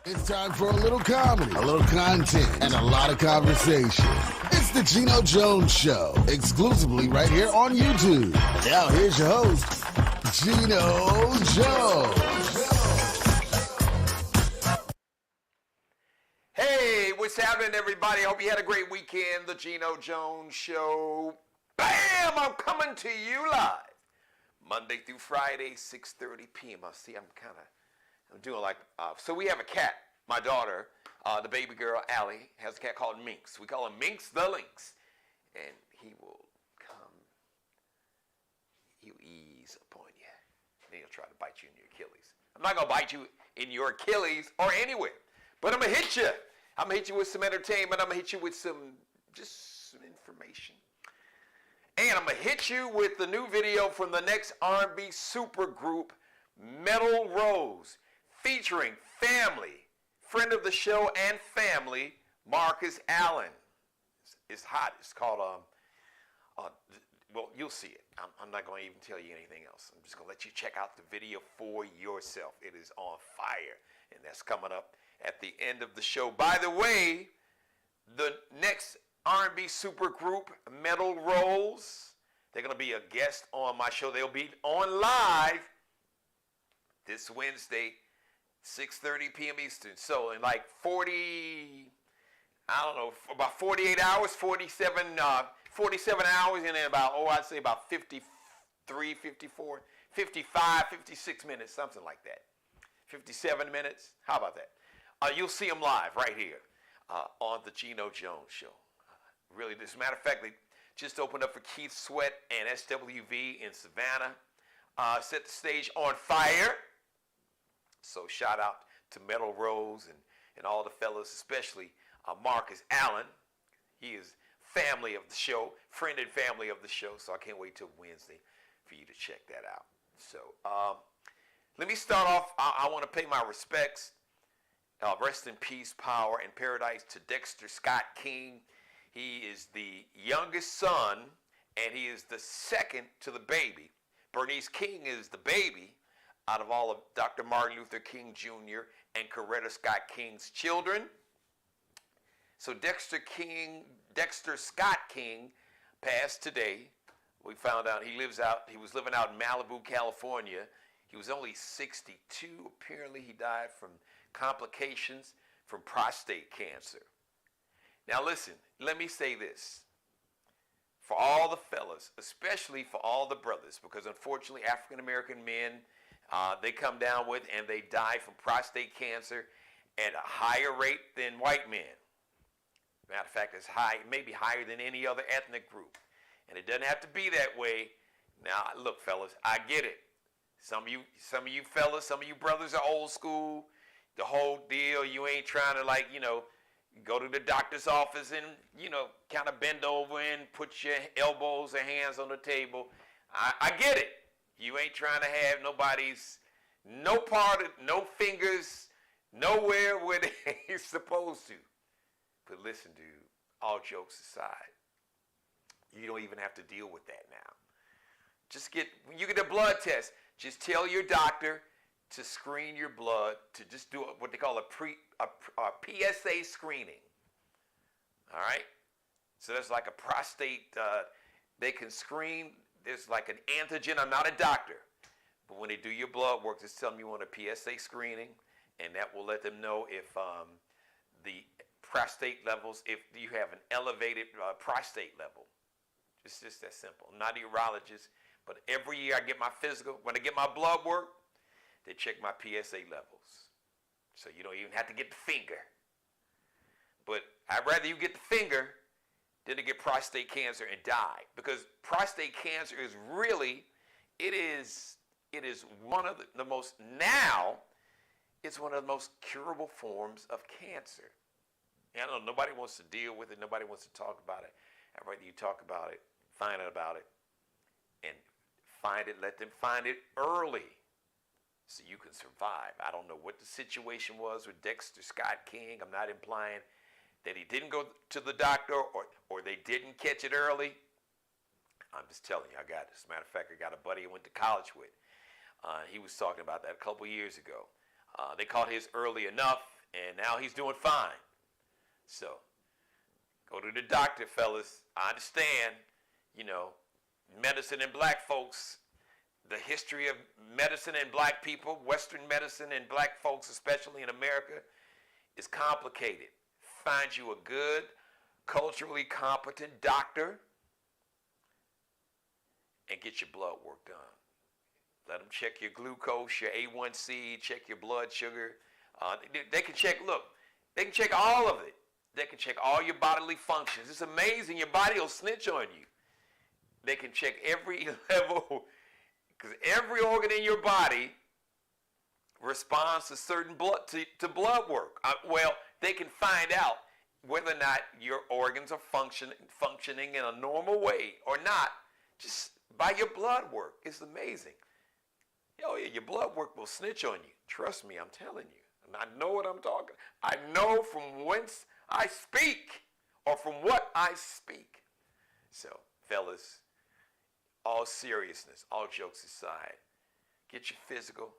It's time for a little comedy, a little content, and a lot of conversation. It's the Geno Jones Show, exclusively right here on YouTube. Now here's your host, Geno Jones. Hey, what's happening, everybody? I hope you had a great weekend. The Geno Jones Show. Bam! I'm coming to you live. Monday through Friday, 6:30 p.m. I'm doing like, so we have a cat. My daughter, the baby girl, Allie, has a cat called Minx. We call him Minx the Lynx. And he will come, he'll ease upon you. Then he'll try to bite you in your Achilles. I'm not going to bite you in your Achilles or anywhere. But I'm going to hit you. I'm going to hit you with some entertainment. I'm going to hit you with some information. And I'm going to hit you with the new video from the next R&B supergroup, Metal Rose, featuring friend of the show and family, Marcus Allen. It's hot. It's called, well, you'll see it. I'm not going to even tell you anything else. I'm just going to let you check out the video for yourself. It is on fire, and that's coming up at the end of the show. By the way, the next R&B supergroup, Metal Rose, they're going to be a guest on my show. They'll be on live this Wednesday, 6:30 p.m. Eastern. So in like 40, I don't know, about 48 hours, 47 hours, and then about, I'd say about 53, 54, 55, 56 minutes, something like that. 57 minutes. How about that? You'll see them live right here on the Geno Jones Show. Really, as a matter of fact, they just opened up for Keith Sweat and SWV in Savannah. Set the stage on fire. So shout out to Metal Rose and all the fellas, especially Marcus Allen. He is family of the show, friend and family of the show. So I can't wait till Wednesday for you to check that out. So let me start off. I want to pay my respects. Rest in peace, power, and paradise to Dexter Scott King. He is the youngest son, and he is the second to the baby. Bernice King is the baby out of all of Dr. Martin Luther King Jr. and Coretta Scott King's children. So Dexter Scott King passed today. We found out he was living out in Malibu, California. He was only 62. Apparently he died from complications from prostate cancer. Now listen, let me say this. For all the fellas, especially for all the brothers, because unfortunately African American men, they come down with and they die from prostate cancer at a higher rate than white men. Matter of fact, it's high, maybe higher than any other ethnic group. And it doesn't have to be that way. Now, look, fellas, I get it. Some of you fellas, some of you brothers are old school. The whole deal, you ain't trying to go to the doctor's office and, kind of bend over and put your elbows or hands on the table. I get it. You ain't trying to have no fingers, nowhere where they're supposed to. But listen, dude, all jokes aside, you don't even have to deal with that now. When you get a blood test, just tell your doctor to screen your blood, to just do what they call a PSA screening. All right? So there's like a prostate, they can screen, there's like an antigen. I'm not a doctor, but when they do your blood work, just tell them you want a PSA screening, and that will let them know if the prostate levels, if you have an elevated prostate level. It's just that simple. I'm not a urologist, but every year I get my physical. When I get my blood work, they check my PSA levels. So you don't even have to get the finger. But I'd rather you get the finger than to get prostate cancer and die. Because prostate cancer is really, it is one of the most, now, it's one of the most curable forms of cancer. And I know nobody wants to deal with it. Nobody wants to talk about it. I'd rather you talk about it, find out about it, and let them find it early so you can survive. I don't know what the situation was with Dexter Scott King. I'm not implying that he didn't go to the doctor or they didn't catch it early. I'm just telling you, as a matter of fact, I got a buddy I went to college with. He was talking about that a couple years ago. They caught his early enough, and now he's doing fine. So go to the doctor, fellas. I understand, medicine and black folks, the history of medicine and black people, Western medicine and black folks, especially in America, is complicated. Find you a good, culturally competent doctor and get your blood work done. Let them check your glucose, your A1C, check your blood sugar. They can check all of it. They can check all your bodily functions. It's amazing. Your body will snitch on you. They can check every level, because every organ in your body responds to certain to blood work. They can find out whether or not your organs are functioning in a normal way or not, just by your blood work. It's amazing. Oh yeah, your blood work will snitch on you. Trust me, I'm telling you. And I know what I'm talking. I know from whence I speak, or from what I speak. So, fellas, all seriousness, all jokes aside, get your physical,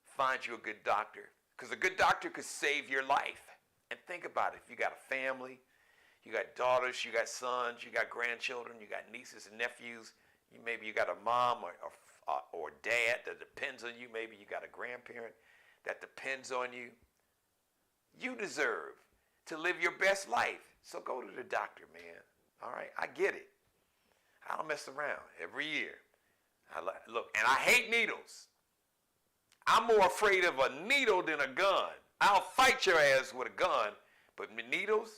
find you a good doctor, because a good doctor could save your life. And think about it. If you got a family, you got daughters, you got sons, you got grandchildren, you got nieces and nephews, maybe you got a mom or dad that depends on you, maybe you got a grandparent that depends on you. You deserve to live your best life. So go to the doctor, man. All right? I get it. I don't mess around every year. Look, and I hate needles. I'm more afraid of a needle than a gun. I'll fight your ass with a gun, but needles,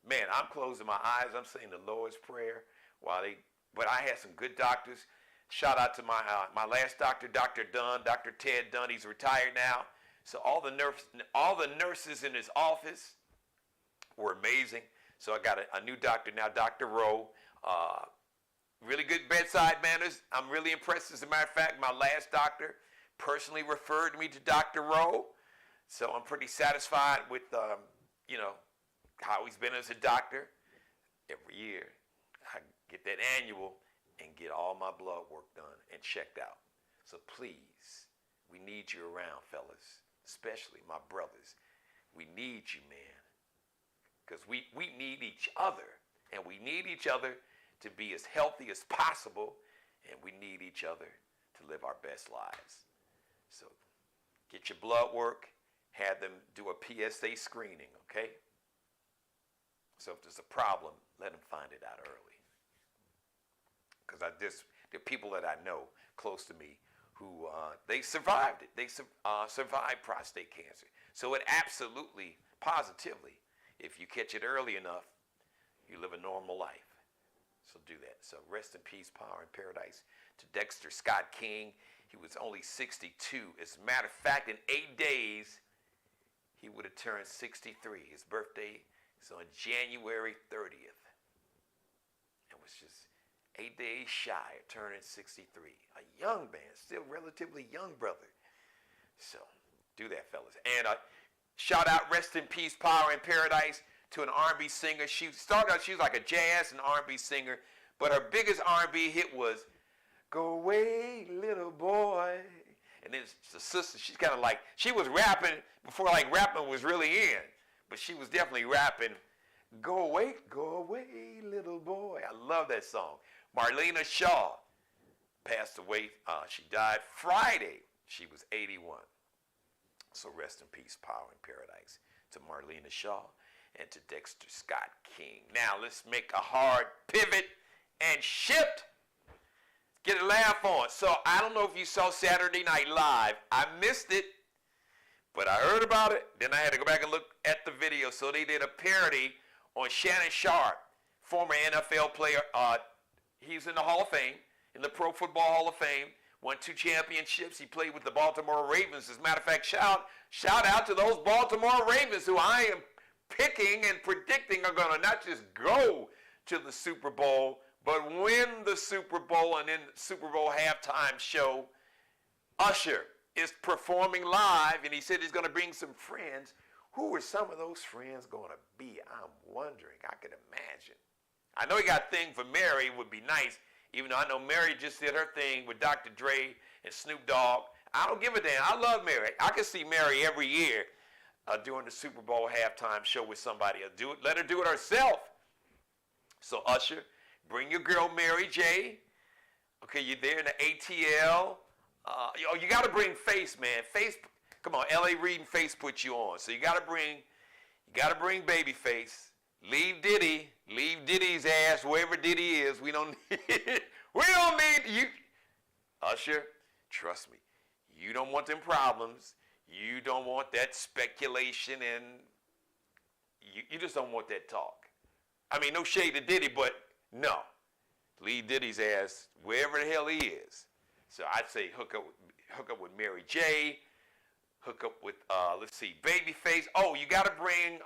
man, I'm closing my eyes. I'm saying the Lord's Prayer but I had some good doctors. Shout out to my last doctor, Dr. Dunn, Dr. Ted Dunn. He's retired now. So all the nurses in his office were amazing. So I got a new doctor now, Dr. Rowe. Really good bedside manners. I'm really impressed. As a matter of fact, my last doctor personally referred me to Dr. Rowe. So I'm pretty satisfied with, how he's been as a doctor. Every year, I get that annual and get all my blood work done and checked out. So please, we need you around, fellas, especially my brothers. We need you, man, because we need each other, and we need each other to be as healthy as possible, and we need each other to live our best lives. So get your blood work, have them do a PSA screening, okay? So if there's a problem, let them find it out early. Because there are people that I know close to me who they survived it. They survived prostate cancer. So it absolutely, positively, if you catch it early enough, you live a normal life. So do that. So rest in peace, power in paradise to Dexter Scott King. He was only 62. As a matter of fact, in 8 days, he would have turned 63. His birthday is on January 30th. It was just 8 days shy of turning 63. A young man, still relatively young brother. So do that, fellas. And shout out, rest in peace, power in paradise to an R&B singer. She started out, she was like a jazz and R&B singer, but her biggest R&B hit was "Go Away, Little Boy." And then the sister, she's kind of like, she was rapping before like rapping was really in, but she was definitely rapping "Go Away, Little Boy." I love that song. Marlena Shaw passed away. She died Friday. She was 81. So rest in peace, power in paradise to Marlena Shaw and to Dexter Scott King. Now let's make a hard pivot and shift. Get a laugh on. So I don't know if you saw Saturday Night Live. I missed it, but I heard about it. Then I had to go back and look at the video. So they did a parody on Shannon Sharp, former NFL player. He's in the Hall of Fame, in the Pro Football Hall of Fame. Won 2 championships. He played with the Baltimore Ravens. As a matter of fact, shout out to those Baltimore Ravens who I am picking and predicting are going to not just go to the Super Bowl, but win the Super Bowl. And in the Super Bowl halftime show, Usher is performing live, and he said he's going to bring some friends. Who are some of those friends going to be? I'm wondering. I could imagine. I know he got a thing for Mary. It would be nice, even though I know Mary just did her thing with Dr. Dre and Snoop Dogg. I don't give a damn. I love Mary. I can see Mary every year. during the Super Bowl halftime show with somebody. Let her do it herself. So Usher, bring your girl Mary J. Okay, you're there in the ATL. You got to bring Face, man. Face, come on, L.A. Reid and Face put you on. So you got to bring Babyface. Leave Diddy's ass wherever Diddy is. We don't need you. Usher, trust me, you don't want them problems. You don't want that speculation, and you just don't want that talk. I mean, no shade to Diddy, but no. Leave Diddy's ass wherever the hell he is. So I'd say hook up with Mary J. Hook up with, let's see, Babyface. Oh, you got to bring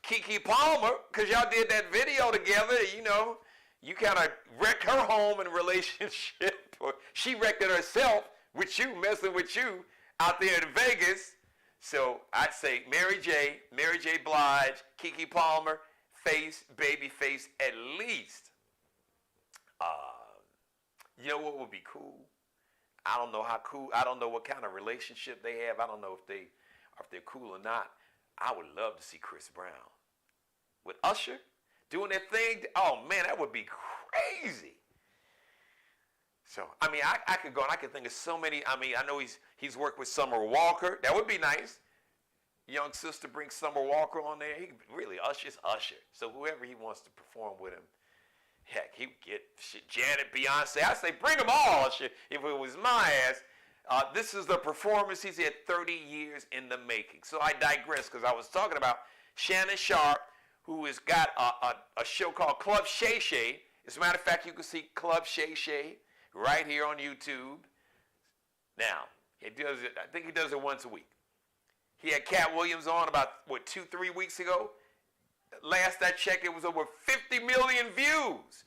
Keke Palmer, because y'all did that video together. You know, you kind of wrecked her home and relationship. Or she wrecked it herself with you, messing with you out there in Vegas. So I'd say Mary J. Blige, Keke Palmer, Face, Babyface at least. You know what would be cool? I don't know how cool. I don't know what kind of relationship they have. I don't know if they're cool or not. I would love to see Chris Brown with Usher doing that thing. Oh man, that would be crazy. So I mean, I could go and I could think of so many. I mean, I know he's worked with Summer Walker. That would be nice. Young sister brings Summer Walker on there. He really Usher's Usher. So whoever he wants to perform with him. Heck, he would get Janet, Beyonce. I say bring them all, if it was my ass. This is the performance he's had 30 years in the making. So I digress because I was talking about Shannon Sharpe, who has got a show called Club Shay Shay. As a matter of fact, you can see Club Shay Shay right here on YouTube. Now, he does it. I think he does it once a week. He had Cat Williams on about, 2-3 weeks ago? Last I checked, it was over 50 million views.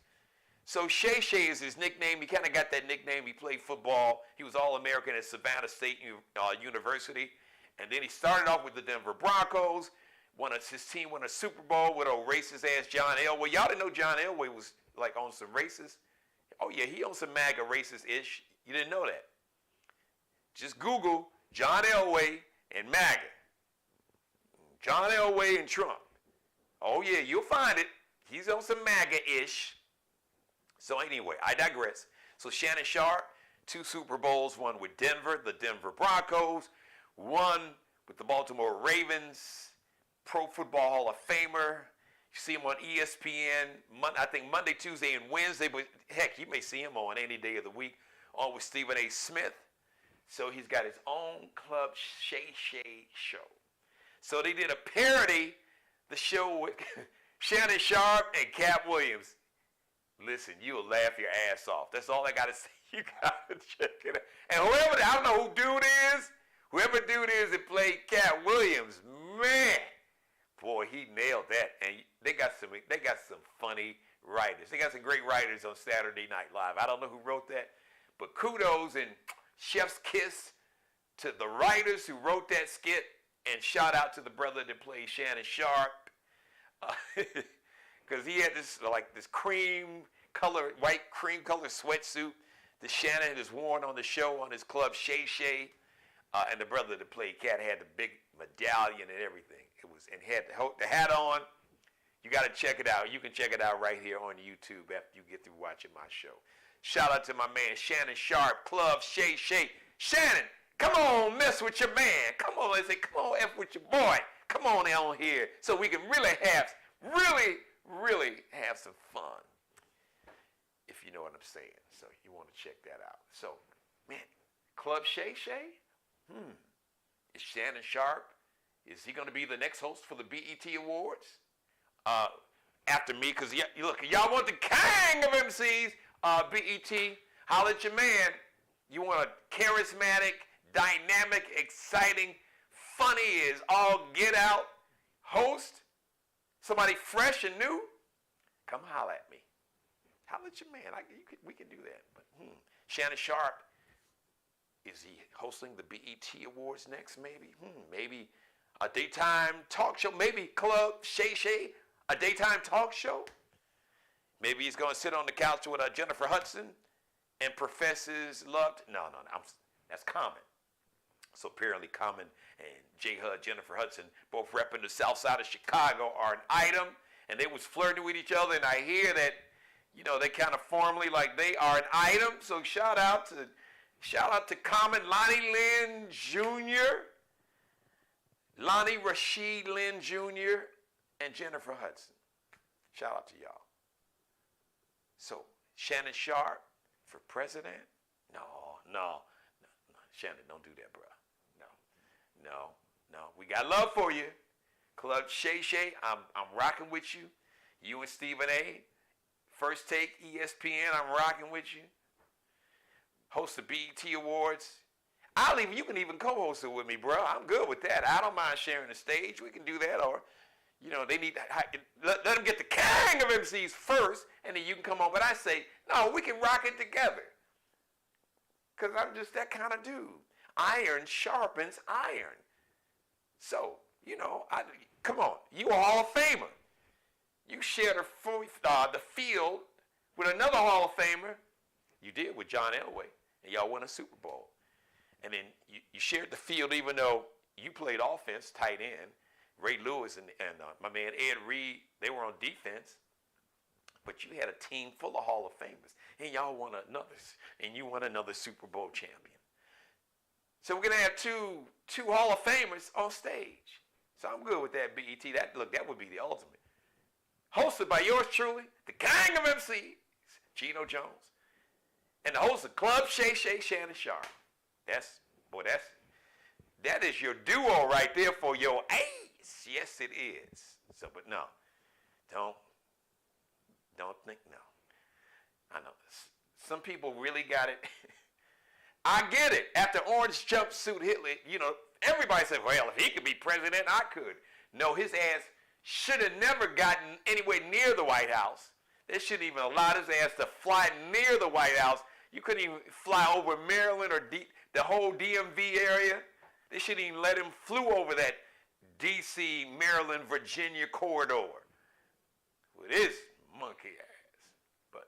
So Shay Shay is his nickname. He kind of got that nickname. He played football. He was All-American at Savannah State University. And then he started off with the Denver Broncos. His team won a Super Bowl with a racist-ass John Elway. Y'all didn't know John Elway was like on some racist? Oh, yeah, he on some MAGA racist-ish. You didn't know that. Just Google John Elway and MAGA. John Elway and Trump. Oh, yeah, you'll find it. He's on some MAGA-ish. So anyway, I digress. So Shannon Sharpe, 2 Super Bowls, one with Denver, the Denver Broncos, one with the Baltimore Ravens, Pro Football Hall of Famer. You see him on ESPN, I think Monday, Tuesday, and Wednesday, but heck, you may see him on any day of the week, on with Stephen A. Smith. So he's got his own Club Shay Shay show. So they did a parody, the show with Shannon Sharpe and Cat Williams. Listen, you'll laugh your ass off. That's all I got to say. You got to check it out. And I don't know who dude is, whoever dude is that played Cat Williams, man, boy, he nailed that. And they got some funny writers. They got some great writers on Saturday Night Live. I don't know who wrote that, but kudos and chef's kiss to the writers who wrote that skit, and shout out to the brother that played Shannon Sharpe, because he had this white cream color sweatsuit that Shannon has worn on the show on his Club Shay Shay, and the brother that played Cat had the big medallion and everything. And had the hat on. You got to check it out. You can check it out right here on YouTube after you get through watching my show. Shout out to my man Shannon Sharpe, Club Shay Shay. Shannon, come on, mess with your man. Come on, come on, F with your boy. Come on down here so we can really have some fun. If you know what I'm saying. So you want to check that out. So, man, Club Shay Shay? Is Shannon Sharpe? Is he going to be the next host for the BET Awards? After me, because look, y'all want the king of MCs, BET, holla at your man. You want a charismatic, dynamic, exciting, funny as all get out host? Somebody fresh and new? Come holla at me. Holla at your man. We can do that. But Shannon Sharpe, is he hosting the BET Awards next? Maybe. Maybe a daytime talk show. Maybe Club Shay Shay, a daytime talk show. Maybe he's going to sit on the couch with Jennifer Hudson and profess his love. No. That's common. So apparently Common and J. Hud, Jennifer Hudson, both repping the south side of Chicago, are an item. And they was flirting with each other. And I hear that, they kind of formally like they are an item. So shout out to Common, Lonnie Lynn Jr., Lonnie Rashid Lynn Jr., and Jennifer Hudson. Shout out to y'all. So Shannon Sharp for president? No. Shannon, don't do that, bro. No. We got love for you. Club Shay Shay, I'm rocking with you. You and Stephen A. First Take, ESPN, I'm rocking with you. Host the BET Awards. You can even co-host it with me, bro. I'm good with that. I don't mind sharing the stage. We can do that. Or, they need to let them get the gang of MCs first, and then you can come on. But I say, no, we can rock it together. Because I'm just that kind of dude. Iron sharpens iron. So, come on. You a Hall of Famer. You share the field with another Hall of Famer. You did with John Elway, and y'all won a Super Bowl. And then you shared the field even though you played offense, tight end. Ray Lewis and my man Ed Reed, they were on defense. But you had a team full of Hall of Famers, and y'all won another Super Bowl champion. So we're gonna have two Hall of Famers on stage. So I'm good with that, BET. That would be the ultimate. Hosted by yours truly, the gang of MCs, Geno Jones, and the host of Club Shay Shay, Shannon Sharp. That is your duo right there for your ace. Yes, it is. So, but no, don't think no. I know this. Some people really got it. I get it. After Orange Jumpsuit Hitler, everybody said, well, if he could be president, I could. No, his ass should have never gotten anywhere near the White House. They shouldn't even allow his ass to fly near the White House. You couldn't even fly over Maryland or the whole DMV area. They shouldn't even let him flew over that D.C., Maryland, Virginia corridor with his monkey ass. But,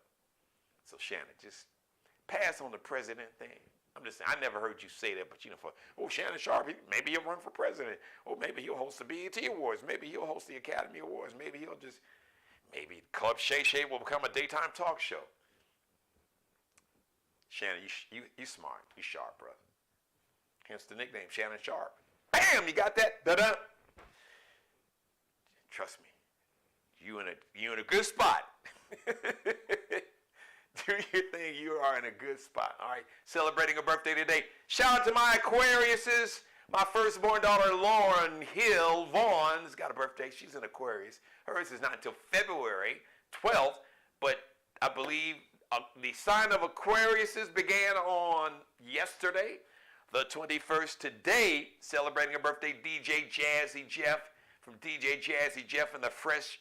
so Shannon, just pass on the president thing. I'm just saying, I never heard you say that, but Shannon Sharp, maybe he'll run for president. Or maybe he'll host the BET Awards. Maybe he'll host the Academy Awards. Maybe Club Shay Shay will become a daytime talk show. Shannon, you smart. You sharp, brother. Hence the nickname, Shannon Sharp. Bam, you got that? Da-da. Trust me, you in a good spot. Do your thing. You are in a good spot. All right. Celebrating a birthday today. Shout out to my Aquariuses. My firstborn daughter, Lauren Hill Vaughn's got a birthday. She's an Aquarius. Hers is not until February 12th, but I believe the sign of Aquariuses began on yesterday, the 21st. Today, celebrating a birthday, DJ Jazzy Jeff from DJ Jazzy Jeff and the Fresh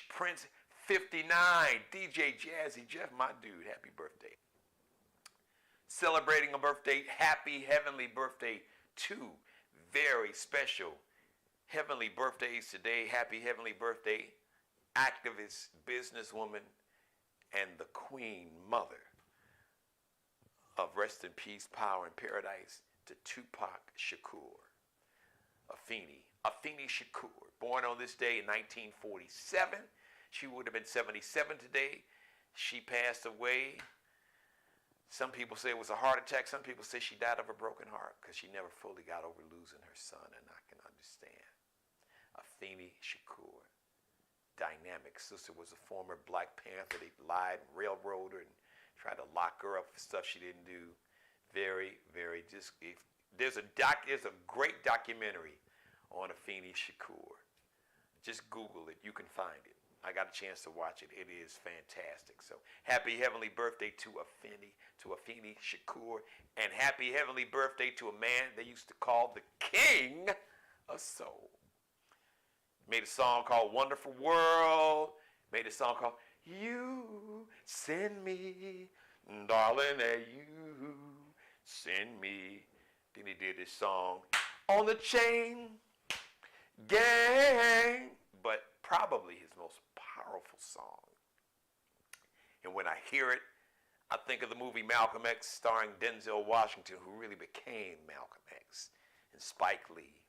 Prince 59. DJ Jazzy Jeff, my dude, happy birthday. Celebrating a birthday, happy heavenly birthday, two very special heavenly birthdays today. Happy heavenly birthday, activist, businesswoman, and the Queen Mother of rest in peace, power, and paradise to Tupac Shakur. Afeni Shakur, born on this day in 1947. She would have been 77 today. She passed away. Some people say it was a heart attack. Some people say she died of a broken heart because she never fully got over losing her son, and I can understand. Afeni Shakur, dynamic sister, was a former Black Panther. They lied and railroaded her and tried to lock her up for stuff she didn't do. Very, very, there's a great documentary on Afeni Shakur. Just Google it. You can find it. I got a chance to watch it. It is fantastic. So happy heavenly birthday to Afeni Shakur, and happy heavenly birthday to a man they used to call the King of Soul. Made a song called Wonderful World. Made a song called You Send Me, Darling, that You Send Me. Then he did this song On the Chain Gang, but probably his most powerful song. And when I hear it, I think of the movie Malcolm X starring Denzel Washington, who really became Malcolm X, and Spike Lee,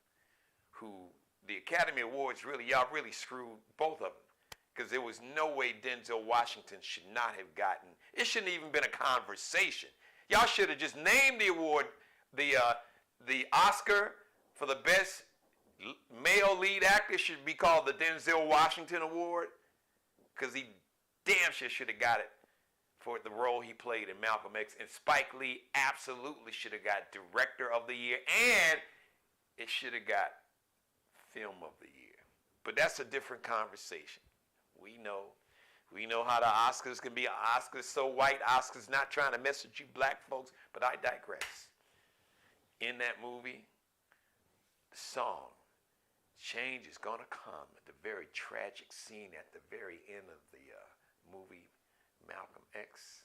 who the Academy Awards y'all really screwed both of them. Because there was no way Denzel Washington should not have gotten, it shouldn't even been a conversation. Y'all should have just named the award, the Oscar for the best male lead actor should be called the Denzel Washington Award, because he damn sure should have got it for the role he played in Malcolm X. And Spike Lee absolutely should have got Director of the Year, and it should have got Film of the Year. But that's a different conversation. We know how the Oscars can be. Oscars so white. Oscars not trying to mess with you black folks. But I digress. In that movie, the song, Change is Gonna Come, at the very tragic scene at the very end of the movie Malcolm X.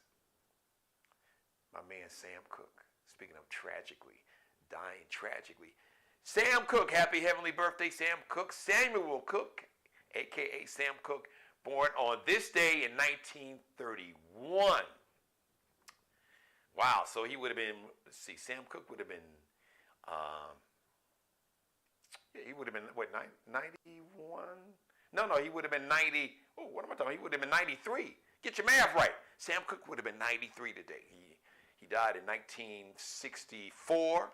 My man Sam Cooke, speaking of tragically, dying tragically. Sam Cooke, happy heavenly birthday, Sam Cooke. Samuel Cooke, a.k.a. Sam Cooke, born on this day in 1931. Wow, so he would have been, let's see, Sam Cooke would have been, he would have been, what, 91? No, he would have been 90, oh, what am I talking about? He would have been 93. Get your math right. Sam Cooke would have been 93 today. He died in 1964.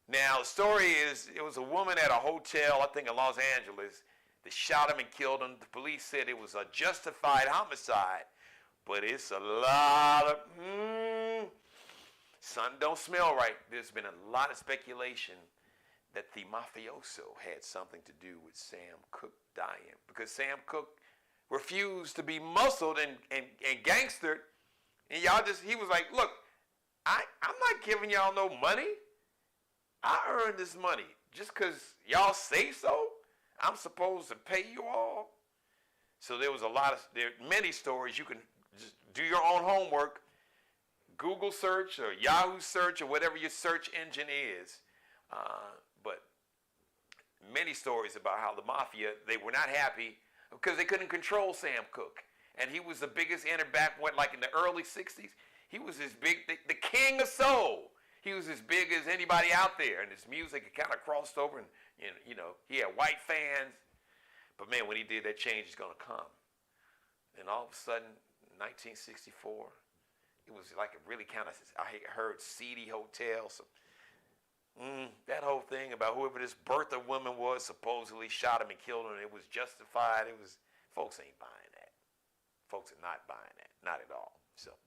Now, the story is, it was a woman at a hotel, I think in Los Angeles, that shot him and killed him. The police said it was a justified homicide, but it's a lot of, something don't smell right. There's been a lot of speculation that the mafioso had something to do with Sam Cooke dying, because Sam Cooke refused to be muscled and gangstered, and he was like, look, I'm not giving y'all no money. I earned this money just because y'all say so. I'm supposed to pay you all. So there are many stories. You can just do your own homework, Google search or Yahoo search or whatever your search engine is. But many stories about how the mafia, they were not happy because they couldn't control Sam Cooke. And he was the biggest like in the early 60s. He was as big, the king of soul. He was as big as anybody out there, and his music kind of crossed over, and he had white fans. But man, when he did that, Change is Gonna Come. And all of a sudden, 1964, it was like a really kind of, I heard seedy hotel. So, that whole thing about whoever this Bertha woman was supposedly shot him and killed him, and it was justified. Folks ain't buying that. Folks are not buying that, not at all. So,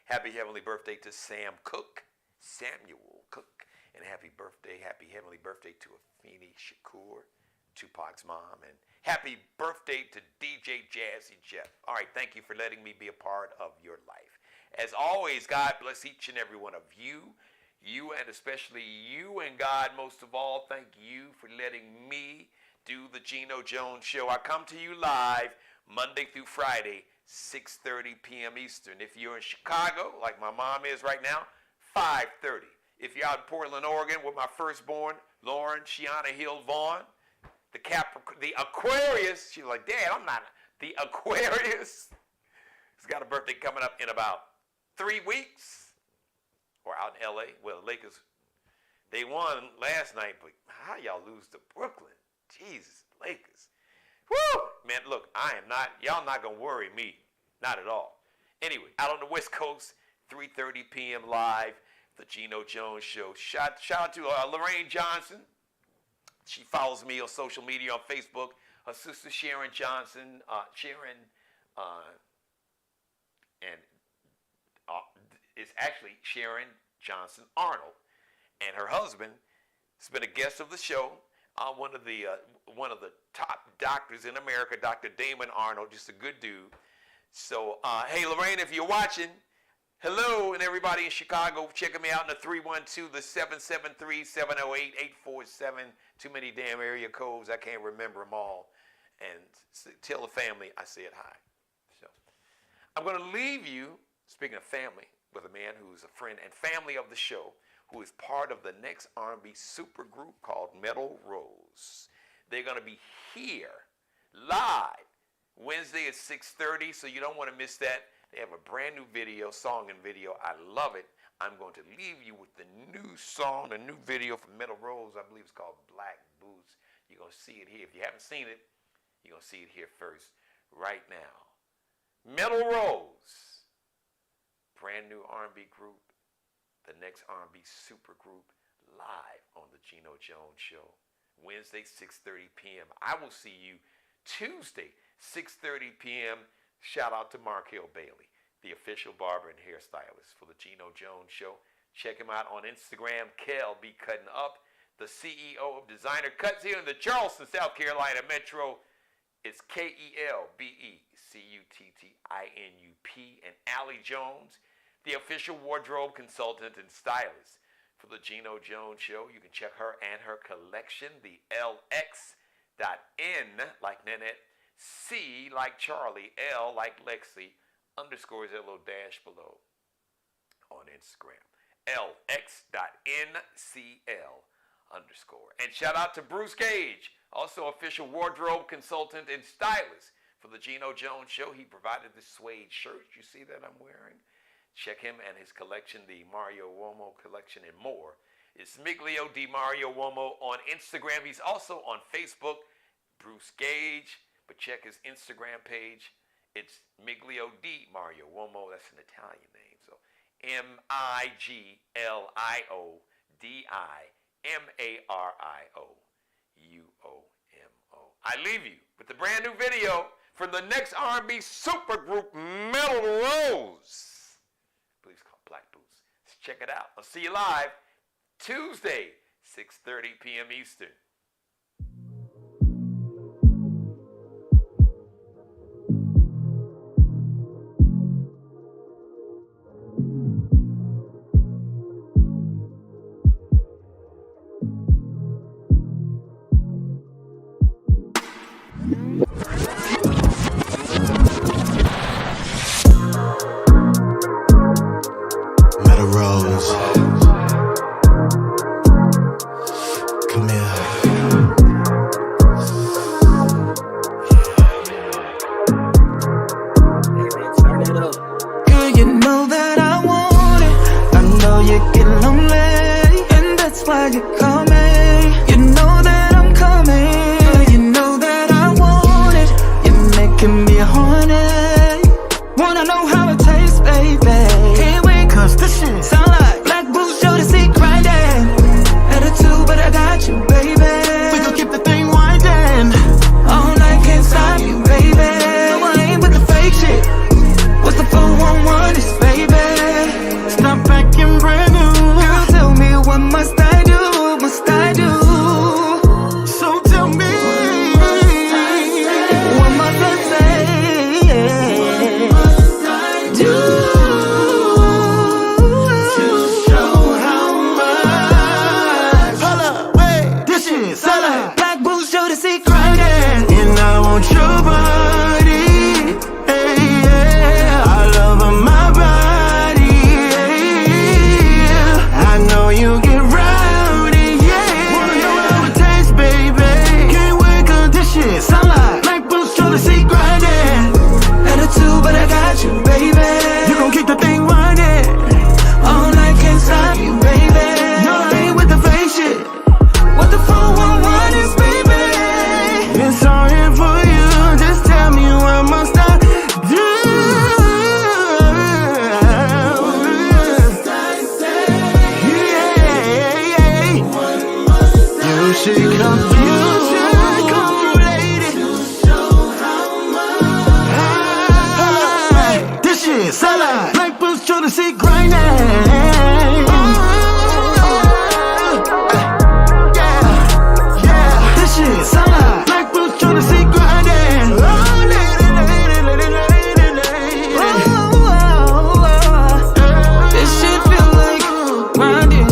happy heavenly birthday to Samuel Cooke, and happy heavenly birthday to Afeni Shakur, Tupac's mom, and happy birthday to DJ Jazzy Jeff. All right, thank you for letting me be a part of your life. As always, God bless each and every one of you and especially you, and God most of all, thank you for letting me do the Geno Jones Show. I come to you live Monday through Friday, 6:30 p.m. Eastern. If you're in Chicago, like my mom is right now, 5:30. If you're out in Portland, Oregon, with my firstborn, Lauren Shiana Hill Vaughn, the Aquarius, she's like, Dad, I'm not the Aquarius. He's got a birthday coming up in about 3 weeks. Or out in L.A. Well, the Lakers, they won last night, but how y'all lose to Brooklyn? Jesus, Lakers. Woo! Man, look, y'all not going to worry me. Not at all. Anyway, out on the West Coast, 3:30 p.m. live, the Geno Jones Show. Shout out to Lorraine Johnson. She follows me on social media on Facebook. Her sister Sharon Johnson, it's actually Sharon Johnson Arnold. And her husband has been a guest of the show. One of the top doctors in America, Dr. Damon Arnold, just a good dude. So, hey, Lorraine, if you're watching, hello, and everybody in Chicago, checking me out in the 312, the 773-708-847. Too many damn area codes, I can't remember them all. And tell the family I said hi. So, I'm going to leave you, speaking of family, with a man who's a friend and family of the show, who is part of the next R&B supergroup called Metal Rose. They're going to be here live Wednesday at 6:30, so you don't want to miss that. They have a brand new video, song and video. I love it. I'm going to leave you with the new song, the new video from Metal Rose. I believe it's called Black Boots. You're going to see it here. If you haven't seen it, you're going to see it here first, right now. Metal Rose, brand new R&B group, the next R&B super group, live on the Geno Jones Show. Wednesday, 6:30 p.m. I will see you Tuesday, 6:30 p.m. Shout out to Mark Hill Bailey, the official barber and hairstylist for the Geno Jones Show. Check him out on Instagram, Kel B Cutting Up, the CEO of Designer Cuts here in the Charleston, South Carolina metro. It's KELBECUTTINUP, and Allie Jones, the official wardrobe consultant and stylist for the Geno Jones Show. You can check her and her collection, the LX.N like Nanette, C like Charlie, L like Lexi, underscore is a little dash below on Instagram. LX.NCL underscore. And shout out to Bruce Gage, also official wardrobe consultant and stylist for the Geno Jones Show. He provided this suede shirt you see that I'm wearing. Check him and his collection, the Mario Uomo collection, and more. It's Miglio Di Mario Uomo on Instagram. He's also on Facebook, Bruce Gage, but check his Instagram page. It's Miglio Di Mario Uomo. That's an Italian name. So MiglioDiMario I leave you with the brand new video from the next R&B supergroup, Metal Rose. I believe it's called Black Boots. Let's check it out. I'll see you live Tuesday, 6:30 p.m. Eastern. Metal Rose, come here. Girl, you know that I want it. I know you get lonely, and that's why you call me. You know that I'm coming. Girl, you know that I want it. You're making me horny. Wanna know how it tastes, baby? Can't wait, cause this shit sound like Black Boots, show the secret grinding. Attitude, but I got you, baby. We gon' keep the thing winding. All night, can't stop you, baby. No, I ain't with the fake shit. What's the 411 is, baby? Stop acting brand new. Girl, tell me what must I do? Must I do? So tell me, what must I say? What must I do to show how much? Hold up, wait, this shit sound like Black Boots, show the secret grinding. And I want your body. Hey, yeah. I love my body. Yeah. I know you get rowdy. Yeah. Wanna know how it tastes, baby? Can't wait, cause this shit sound like Black Boots, show the secret grinding. Attitude, but I got you, baby. You gon' keep the thing winding. All night, can't stop you, baby. No, I ain't with the fake shit. What the 411 is, baby? It's all here for you. Just tell me what must I do? What must I say? Yeah. What must you should come. You should come, lady. To show how much. This shit sound like Black Boots, show the secret grinding. Yeah. This shit sound like Black Boots, show the secret grinding. This shit feel like grinding.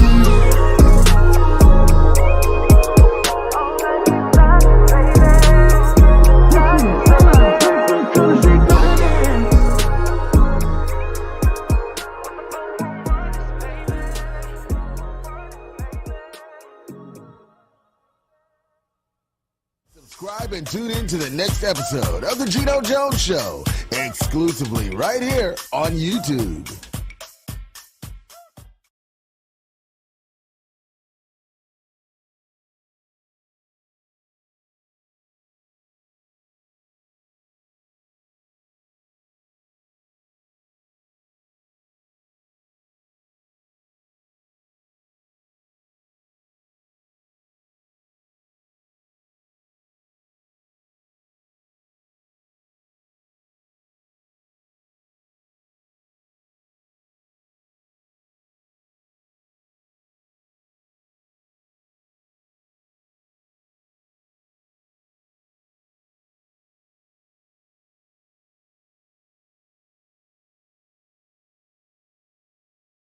Subscribe and tune in to the next episode of The Geno Jones Show, exclusively right here on YouTube.